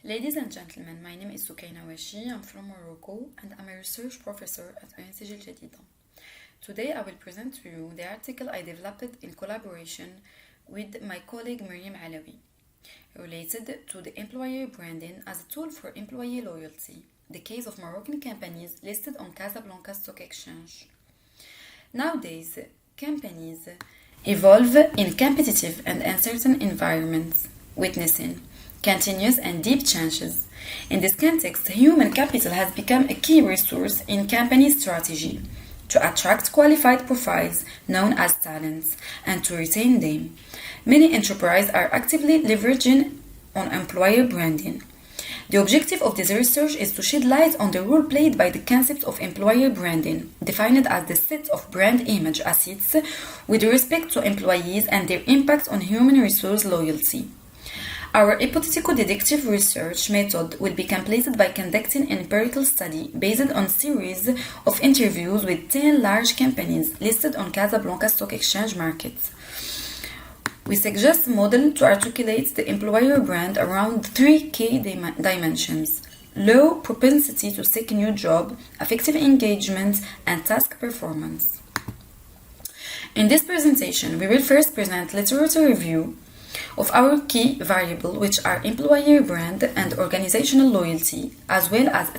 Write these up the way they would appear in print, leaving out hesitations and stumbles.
Ladies and gentlemen, my name is Soukayna Ouachi. I'm from Morocco and I'm a research professor at ENCG Jadida. Today I will present to you the article I developed in collaboration with my colleague Miriam Alawi, related to the employer branding as a tool for employee loyalty, the case of Moroccan companies listed on Casablanca Stock Exchange. Nowadays, companies evolve in competitive and uncertain environments, witnessing continuous and deep changes. In this context, human capital has become a key resource in company strategy to attract qualified profiles known as talents and to retain them. Many enterprises are actively leveraging on employer branding. The objective of this research is to shed light on the role played by the concept of employer branding, defined as the set of brand image assets with respect to employees and their impact on human resource loyalty. Our hypothetical deductive research method will be completed by conducting an empirical study based on a series of interviews with 10 large companies listed on Casablanca Stock Exchange market. We suggest a model to articulate the employer brand around three key dimensions: low propensity to seek a new job, effective engagement, and task performance. In this presentation, we will first present literature review of our key variables, which are employer brand and organizational loyalty, as well as a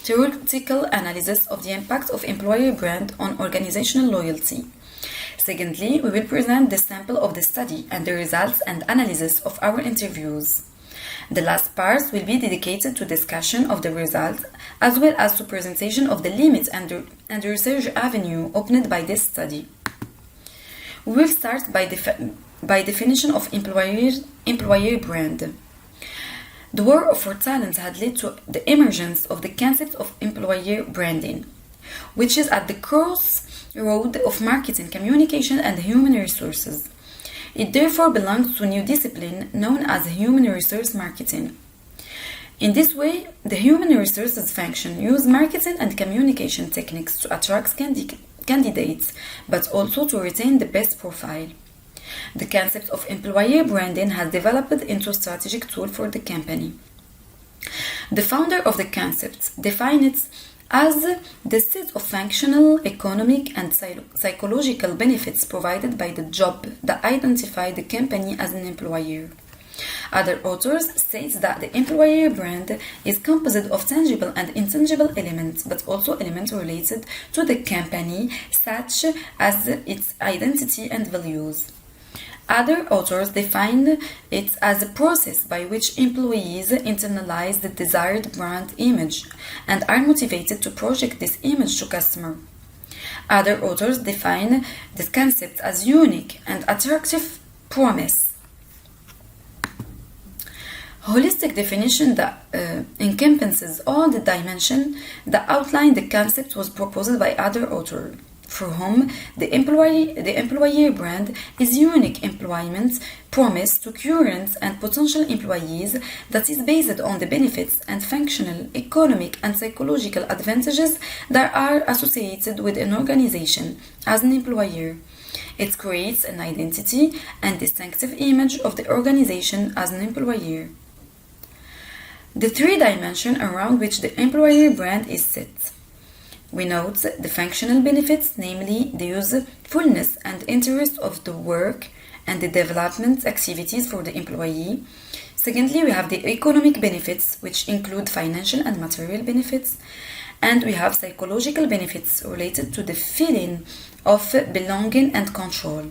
theoretical analysis of the impact of employer brand on organizational loyalty. Secondly, we will present the sample of the study and the results and analysis of our interviews. The last part will be dedicated to discussion of the results, as well as to presentation of the limits and the research avenue opened by this study. We will start by definition of employer brand. The war for talent had led to the emergence of the concept of employer branding, which is at the crossroad of marketing, communication, and human resources. It therefore belongs to a new discipline known as human resource marketing. In this way, the human resources function use marketing and communication techniques to attract candidates, but also to retain the best profile. The concept of employer branding has developed into a strategic tool for the company. The founder of the concept defined it as the set of functional, economic, and psychological benefits provided by the job that identify the company as an employer. Other authors state that the employer brand is composed of tangible and intangible elements, but also elements related to the company, such as its identity and values. Other authors define it as a process by which employees internalize the desired brand image and are motivated to project this image to customers. Other authors define this concept as unique and attractive promise. Holistic definition that encompasses all the dimensions that outline the concept was proposed by other authors, for whom the employer brand is unique employment promise to current and potential employees that is based on the benefits and functional, economic, and psychological advantages that are associated with an organization as an employer. It creates an identity and distinctive image of the organization as an employer. The three dimensions around which the employer brand is set. We note the functional benefits, namely the usefulness and interest of the work and the development activities for the employee. Secondly, we have the economic benefits, which include financial and material benefits. And we have psychological benefits related to the feeling of belonging and control.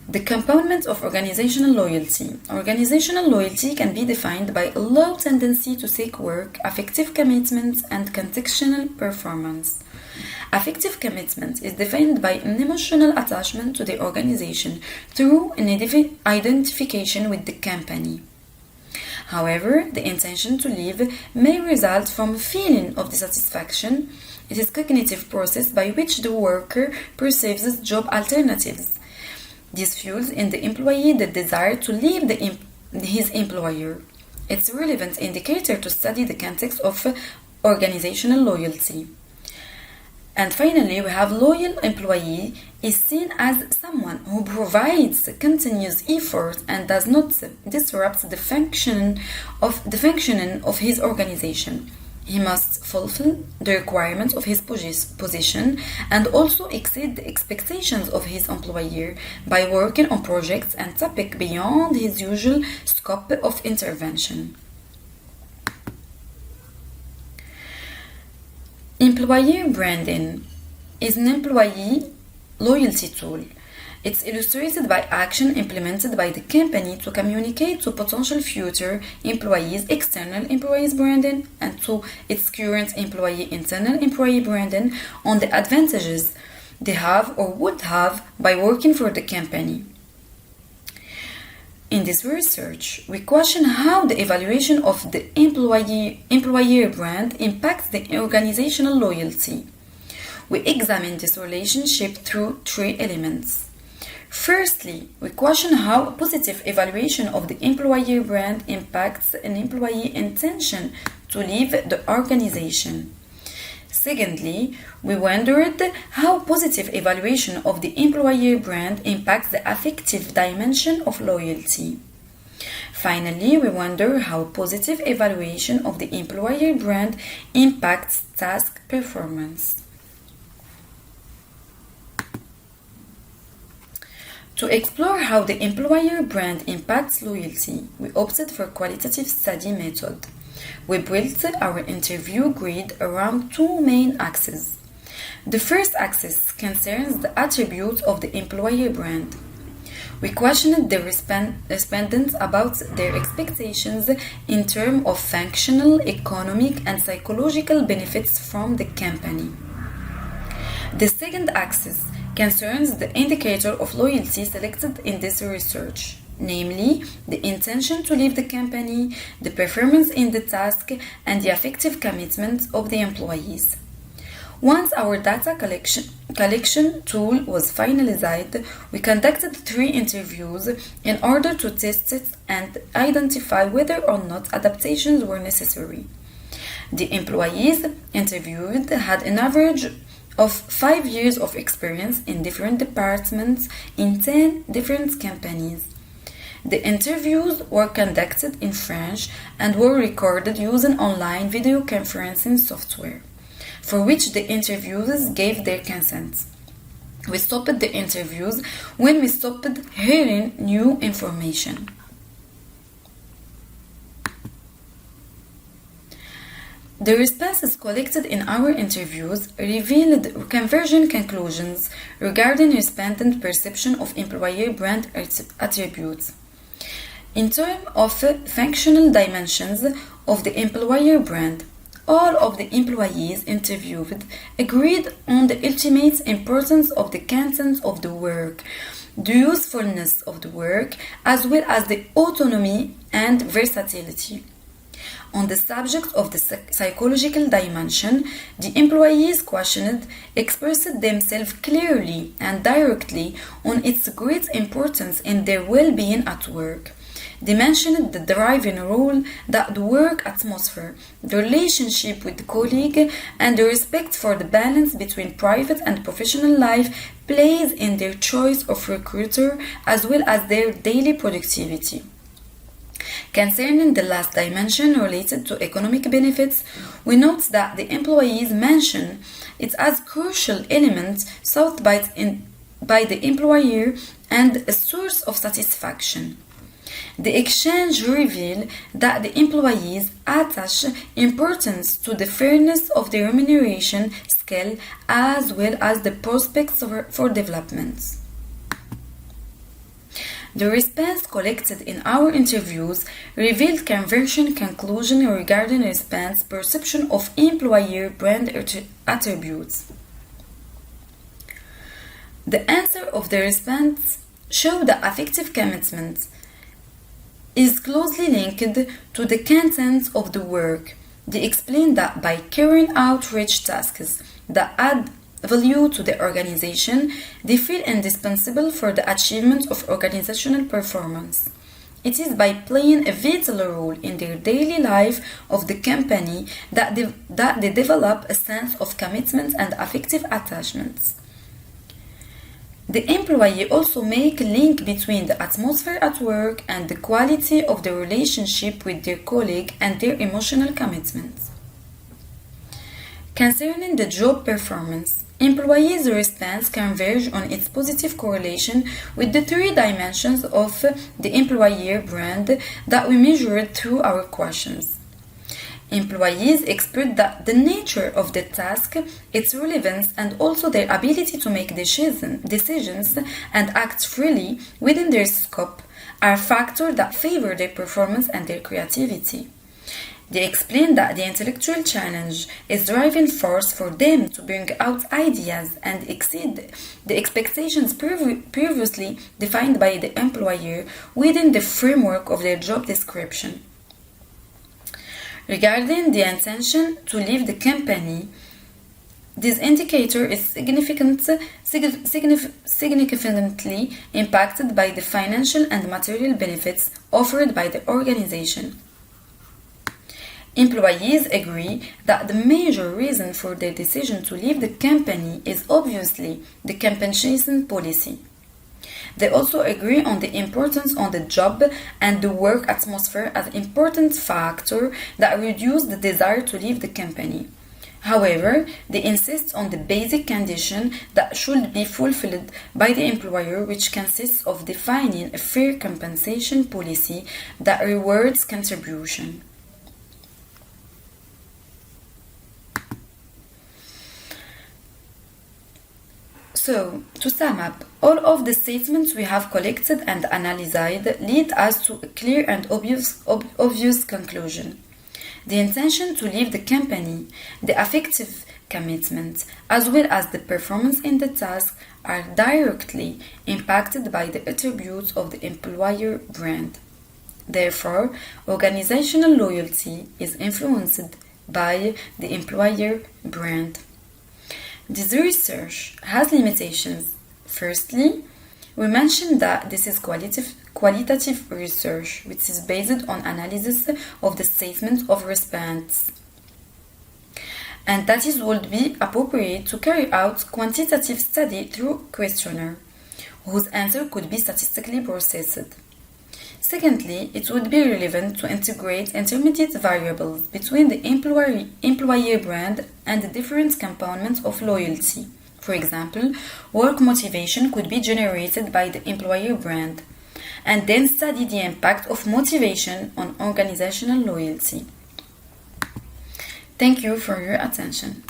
The components of organizational loyalty. Organizational loyalty can be defined by a low tendency to seek work, affective commitment, and contextual performance. Affective commitment is defined by an emotional attachment to the organization through an identification with the company. However, the intention to leave may result from a feeling of dissatisfaction. It is a cognitive process by which the worker perceives job alternatives. This fuels in the employee the desire to leave his employer. It's a relevant indicator to study the context of organizational loyalty. And finally, we have loyal employee is seen as someone who provides continuous effort and does not disrupt the functioning of his organization. He must fulfill the requirements of his position and also exceed the expectations of his employer by working on projects and topics beyond his usual scope of intervention. Employer branding is an employee loyalty tool. It's illustrated by action implemented by the company to communicate to potential future employees external employees branding and to its current employee internal employee branding on the advantages they have or would have by working for the company. In this research, we question how the evaluation of the employer brand impacts the organizational loyalty. We examine this relationship through three elements. Firstly, we question how a positive evaluation of the employer brand impacts an employee intention to leave the organization. Secondly, we wondered how positive evaluation of the employer brand impacts the affective dimension of loyalty. Finally, we wonder how positive evaluation of the employer brand impacts task performance. To explore how the employer brand impacts loyalty, we opted for qualitative study method. We built our interview grid around two main axes. The first axis concerns the attributes of the employer brand. We questioned the respondents about their expectations in terms of functional, economic, and psychological benefits from the company. The second axis concerns the indicator of loyalty selected in this research, namely the intention to leave the company, the performance in the task, and the effective commitment of the employees. Once our data collection tool was finalized, we conducted 3 interviews in order to test it and identify whether or not adaptations were necessary. The employees interviewed had an average of 5 years of experience in different departments in 10 different companies. The interviews were conducted in French and were recorded using online video conferencing software, for which the interviewers gave their consent. We stopped the interviews when we stopped hearing new information. The responses collected in our interviews revealed convergent conclusions regarding respondent perception of employer brand attributes. In terms of functional dimensions of the employer brand, all of the employees interviewed agreed on the ultimate importance of the content of the work, the usefulness of the work, as well as the autonomy and versatility. On the subject of the psychological dimension, the employees questioned expressed themselves clearly and directly on its great importance in their well-being at work. They mentioned the driving role that the work atmosphere, the relationship with the colleague, and the respect for the balance between private and professional life plays in their choice of recruiter as well as their daily productivity. Concerning the last dimension related to economic benefits, we note that the employees mention it as crucial element sought by the employer and a source of satisfaction. The exchange revealed that the employees attach importance to the fairness of the remuneration scale as well as the prospects for development. The response collected in our interviews revealed convergent conclusions regarding response perception of employer brand attributes. The answer of the response showed that affective commitment is closely linked to the content of the work. They explain that by carrying out rich tasks that add value to the organization, they feel indispensable for the achievement of organizational performance. It is by playing a vital role in their daily life of the company that they develop a sense of commitment and affective attachments. The employee also make a link between the atmosphere at work and the quality of the relationship with their colleague and their emotional commitments. Concerning the job performance, employees' response converge on its positive correlation with the three dimensions of the employer brand that we measured through our questions. Employees express that the nature of the task, its relevance, and also their ability to make decisions and act freely within their scope are factors that favor their performance and their creativity. They explain that the intellectual challenge is driving force for them to bring out ideas and exceed the expectations previously defined by the employer within the framework of their job description. Regarding the intention to leave the company, this indicator is significantly impacted by the financial and material benefits offered by the organization. Employees agree that the major reason for their decision to leave the company is obviously the compensation policy. They also agree on the importance on the job and the work atmosphere as important factor that reduce the desire to leave the company. However, they insist on the basic condition that should be fulfilled by the employer, which consists of defining a fair compensation policy that rewards contribution. So, to sum up, all of the statements we have collected and analyzed lead us to a clear and obvious conclusion. The intention to leave the company, the affective commitment, as well as the performance in the task are directly impacted by the attributes of the employer brand. Therefore, organizational loyalty is influenced by the employer brand. This research has limitations. Firstly, we mentioned that this is qualitative research, which is based on analysis of the statement of response, and that it would be appropriate to carry out quantitative study through questionnaire, whose answer could be statistically processed. Secondly, it would be relevant to integrate intermediate variables between the employer brand and the different components of loyalty. For example, work motivation could be generated by the employer brand, and then study the impact of motivation on organizational loyalty. Thank you for your attention.